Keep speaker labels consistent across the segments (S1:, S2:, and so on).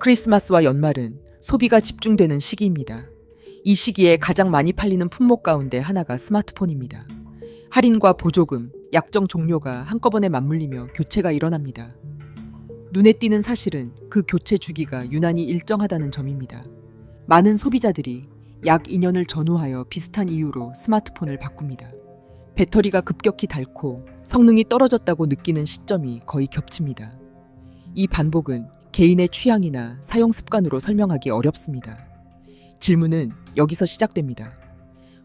S1: 크리스마스와 연말은 소비가 집중되는 시기입니다. 이 시기에 가장 많이 팔리는 품목 가운데 하나가 스마트폰입니다. 할인과 보조금, 약정 종료가 한꺼번에 맞물리며 교체가 일어납니다. 눈에 띄는 사실은 그 교체 주기가 유난히 일정하다는 점입니다. 많은 소비자들이 약 2년을 전후하여 비슷한 이유로 스마트폰을 바꿉니다. 배터리가 급격히 닳고 성능이 떨어졌다고 느끼는 시점이 거의 겹칩니다. 이 반복은 개인의 취향이나 사용 습관으로 설명하기 어렵습니다. 질문은 여기서 시작됩니다.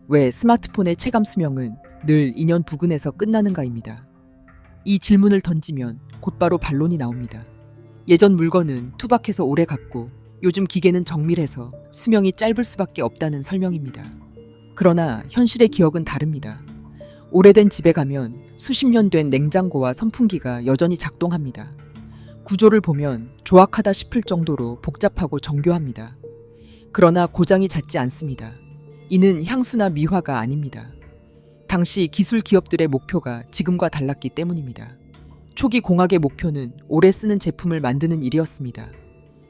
S1: 왜 스마트폰의 체감 수명은 늘 2년 부근에서 끝나는가입니다. 이 질문을 던지면 곧바로 반론이 나옵니다. 예전 물건은 투박해서 오래 갔고 요즘 기계는 정밀해서 수명이 짧을 수밖에 없다는 설명입니다. 그러나 현실의 기억은 다릅니다. 오래된 집에 가면 수십 년 된 냉장고와 선풍기가 여전히 작동합니다. 구조를 보면 조악하다 싶을 정도로 복잡하고 정교합니다. 그러나 고장이 잦지 않습니다. 이는 향수나 미화가 아닙니다. 당시 기술 기업들의 목표가 지금과 달랐기 때문입니다. 초기 공학의 목표는 오래 쓰는 제품을 만드는 일이었습니다.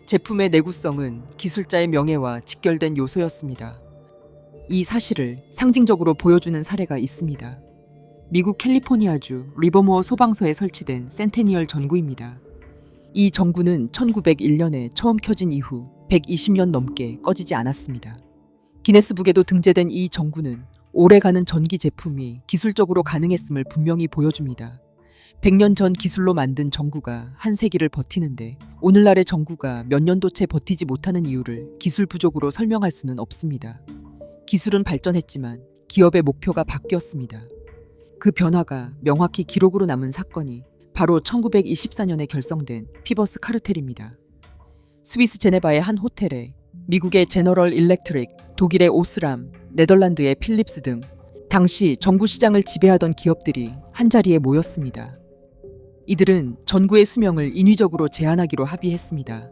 S1: 제품의 내구성은 기술자의 명예와 직결된 요소였습니다. 이 사실을 상징적으로 보여주는 사례가 있습니다. 미국 캘리포니아주 리버모어 소방서에 설치된 센테니얼 전구입니다. 이 전구는 1901년에 처음 켜진 이후 120년 넘게 꺼지지 않았습니다. 기네스북에도 등재된 이 전구는 오래가는 전기 제품이 기술적으로 가능했음을 분명히 보여줍니다. 100년 전 기술로 만든 전구가 한 세기를 버티는데 오늘날의 전구가 몇 년도 채 버티지 못하는 이유를 기술 부족으로 설명할 수는 없습니다. 기술은 발전했지만 기업의 목표가 바뀌었습니다. 그 변화가 명확히 기록으로 남은 사건이 바로 1924년에 결성된 피버스 카르텔입니다. 스위스 제네바의 한 호텔에 미국의 제너럴 일렉트릭, 독일의 오스람, 네덜란드의 필립스 등 당시 전구 시장을 지배하던 기업들이 한자리에 모였습니다. 이들은 전구의 수명을 인위적으로 제한하기로 합의했습니다.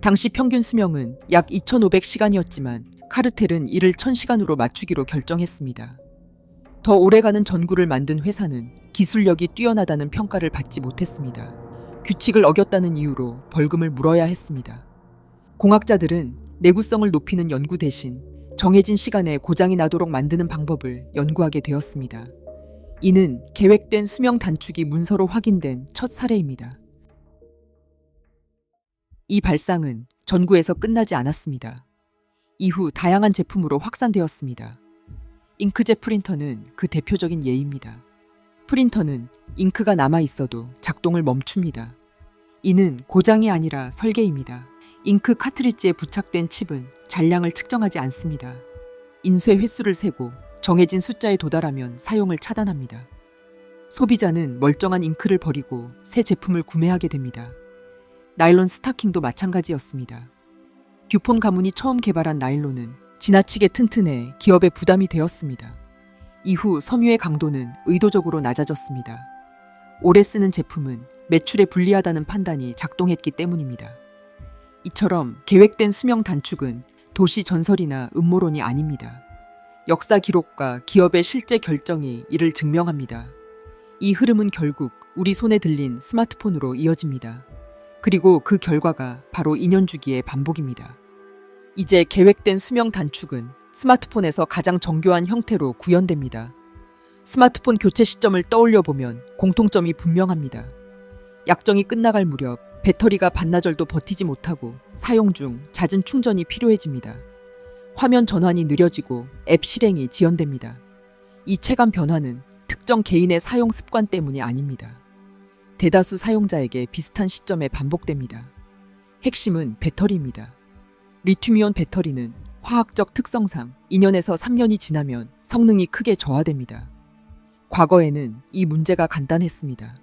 S1: 당시 평균 수명은 약 2,500시간이었지만 카르텔은 이를 1,000시간으로 맞추기로 결정했습니다. 더 오래가는 전구를 만든 회사는 기술력이 뛰어나다는 평가를 받지 못했습니다. 규칙을 어겼다는 이유로 벌금을 물어야 했습니다. 공학자들은 내구성을 높이는 연구 대신 정해진 시간에 고장이 나도록 만드는 방법을 연구하게 되었습니다. 이는 계획된 수명 단축이 문서로 확인된 첫 사례입니다. 이 발상은 전구에서 끝나지 않았습니다. 이후 다양한 제품으로 확산되었습니다. 잉크젯 프린터는 그 대표적인 예입니다. 프린터는 잉크가 남아있어도 작동을 멈춥니다. 이는 고장이 아니라 설계입니다. 잉크 카트리지에 부착된 칩은 잔량을 측정하지 않습니다. 인쇄 횟수를 세고 정해진 숫자에 도달하면 사용을 차단합니다. 소비자는 멀쩡한 잉크를 버리고 새 제품을 구매하게 됩니다. 나일론 스타킹도 마찬가지였습니다. 듀폰 가문이 처음 개발한 나일론은 지나치게 튼튼해 기업의 부담이 되었습니다. 이후 섬유의 강도는 의도적으로 낮아졌습니다. 오래 쓰는 제품은 매출에 불리하다는 판단이 작동했기 때문입니다. 이처럼 계획된 수명 단축은 도시 전설이나 음모론이 아닙니다. 역사 기록과 기업의 실제 결정이 이를 증명합니다. 이 흐름은 결국 우리 손에 들린 스마트폰으로 이어집니다. 그리고 그 결과가 바로 2년 주기의 반복입니다. 이제 계획된 수명 단축은 스마트폰에서 가장 정교한 형태로 구현됩니다. 스마트폰 교체 시점을 떠올려 보면 공통점이 분명합니다. 약정이 끝나갈 무렵 배터리가 반나절도 버티지 못하고 사용 중 잦은 충전이 필요해집니다. 화면 전환이 느려지고 앱 실행이 지연됩니다. 이 체감 변화는 특정 개인의 사용 습관 때문이 아닙니다. 대다수 사용자에게 비슷한 시점에 반복됩니다. 핵심은 배터리입니다. 리튬이온 배터리는 화학적 특성상 2년에서 3년이 지나면 성능이 크게 저하됩니다. 과거에는 이 문제가 간단했습니다.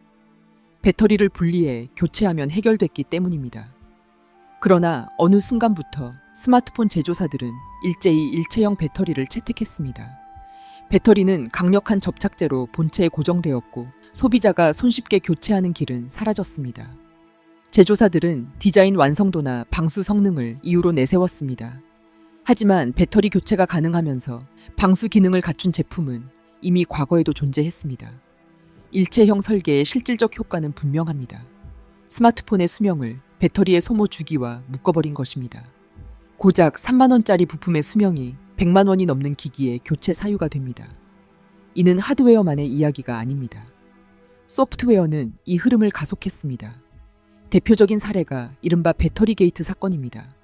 S1: 배터리를 분리해 교체하면 해결됐기 때문입니다. 그러나 어느 순간부터 스마트폰 제조사들은 일제히 일체형 배터리를 채택했습니다. 배터리는 강력한 접착제로 본체에 고정되었고 소비자가 손쉽게 교체하는 길은 사라졌습니다. 제조사들은 디자인 완성도나 방수 성능을 이유로 내세웠습니다. 하지만 배터리 교체가 가능하면서 방수 기능을 갖춘 제품은 이미 과거에도 존재했습니다. 일체형 설계의 실질적 효과는 분명합니다. 스마트폰의 수명을 배터리의 소모 주기와 묶어버린 것입니다. 고작 3만 원짜리 부품의 수명이 100만 원이 넘는 기기에 교체 사유가 됩니다. 이는 하드웨어만의 이야기가 아닙니다. 소프트웨어는 이 흐름을 가속했습니다. 대표적인 사례가 이른바 배터리 게이트 사건입니다.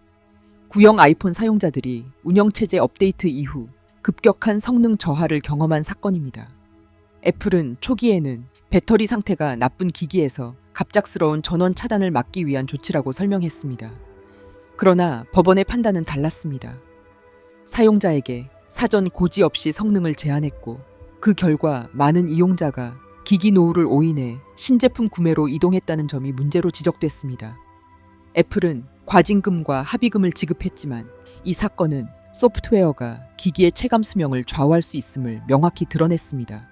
S1: 구형 아이폰 사용자들이 운영체제 업데이트 이후 급격한 성능 저하를 경험한 사건입니다. 애플은 초기에는 배터리 상태가 나쁜 기기에서 갑작스러운 전원 차단을 막기 위한 조치라고 설명했습니다. 그러나 법원의 판단은 달랐습니다. 사용자에게 사전 고지 없이 성능을 제한했고 그 결과 많은 이용자가 기기 노후를 오인해 신제품 구매로 이동했다는 점이 문제로 지적됐습니다. 애플은 과징금과 합의금을 지급했지만 이 사건은 소프트웨어가 기기의 체감 수명을 좌우할 수 있음을 명확히 드러냈습니다.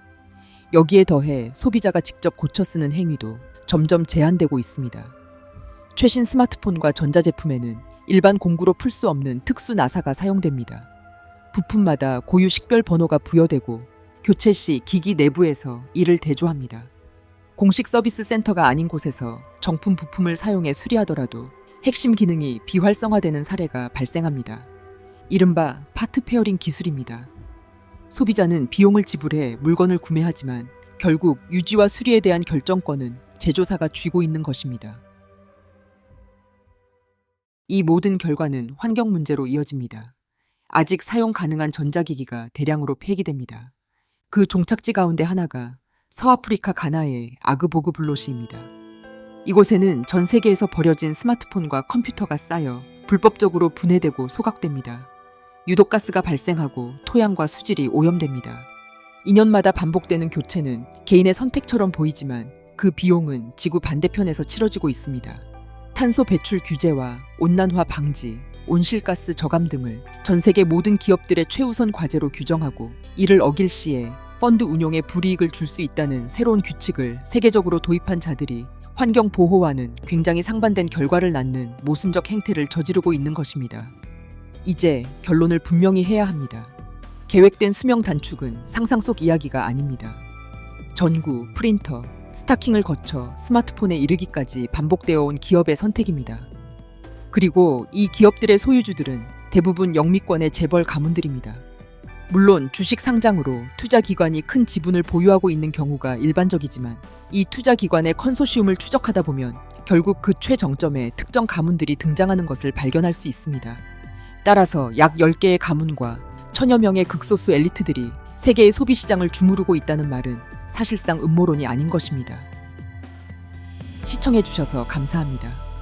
S1: 여기에 더해 소비자가 직접 고쳐 쓰는 행위도 점점 제한되고 있습니다. 최신 스마트폰과 전자제품에는 일반 공구로 풀 수 없는 특수 나사가 사용됩니다. 부품마다 고유 식별 번호가 부여되고 교체 시 기기 내부에서 이를 대조합니다. 공식 서비스 센터가 아닌 곳에서 정품 부품을 사용해 수리하더라도 핵심 기능이 비활성화되는 사례가 발생합니다. 이른바 파트 페어링 기술입니다. 소비자는 비용을 지불해 물건을 구매하지만 결국 유지와 수리에 대한 결정권은 제조사가 쥐고 있는 것입니다. 이 모든 결과는 환경 문제로 이어집니다. 아직 사용 가능한 전자기기가 대량으로 폐기됩니다. 그 종착지 가운데 하나가 서아프리카 가나의 아그보그 블로시입니다. 이곳에는 전 세계에서 버려진 스마트폰과 컴퓨터가 쌓여 불법적으로 분해되고 소각됩니다. 유독가스가 발생하고 토양과 수질이 오염됩니다. 2년마다 반복되는 교체는 개인의 선택처럼 보이지만 그 비용은 지구 반대편에서 치러지고 있습니다. 탄소 배출 규제와 온난화 방지, 온실가스 저감 등을 전 세계 모든 기업들의 최우선 과제로 규정하고 이를 어길 시에 펀드 운용에 불이익을 줄 수 있다는 새로운 규칙을 세계적으로 도입한 자들이 환경 보호와는 굉장히 상반된 결과를 낳는 모순적 행태를 저지르고 있는 것입니다. 이제 결론을 분명히 해야 합니다. 계획된 수명 단축은 상상 속 이야기가 아닙니다. 전구, 프린터, 스타킹을 거쳐 스마트폰에 이르기까지 반복되어 온 기업의 선택입니다. 그리고 이 기업들의 소유주들은 대부분 영미권의 재벌 가문들입니다. 물론 주식 상장으로 투자기관이 큰 지분을 보유하고 있는 경우가 일반적이지만 이 투자기관의 컨소시움을 추적하다 보면 결국 그 최정점에 특정 가문들이 등장하는 것을 발견할 수 있습니다. 따라서 약 10개의 가문과 천여 명의 극소수 엘리트들이 세계의 소비시장을 주무르고 있다는 말은 사실상 음모론이 아닌 것입니다. 시청해주셔서 감사합니다.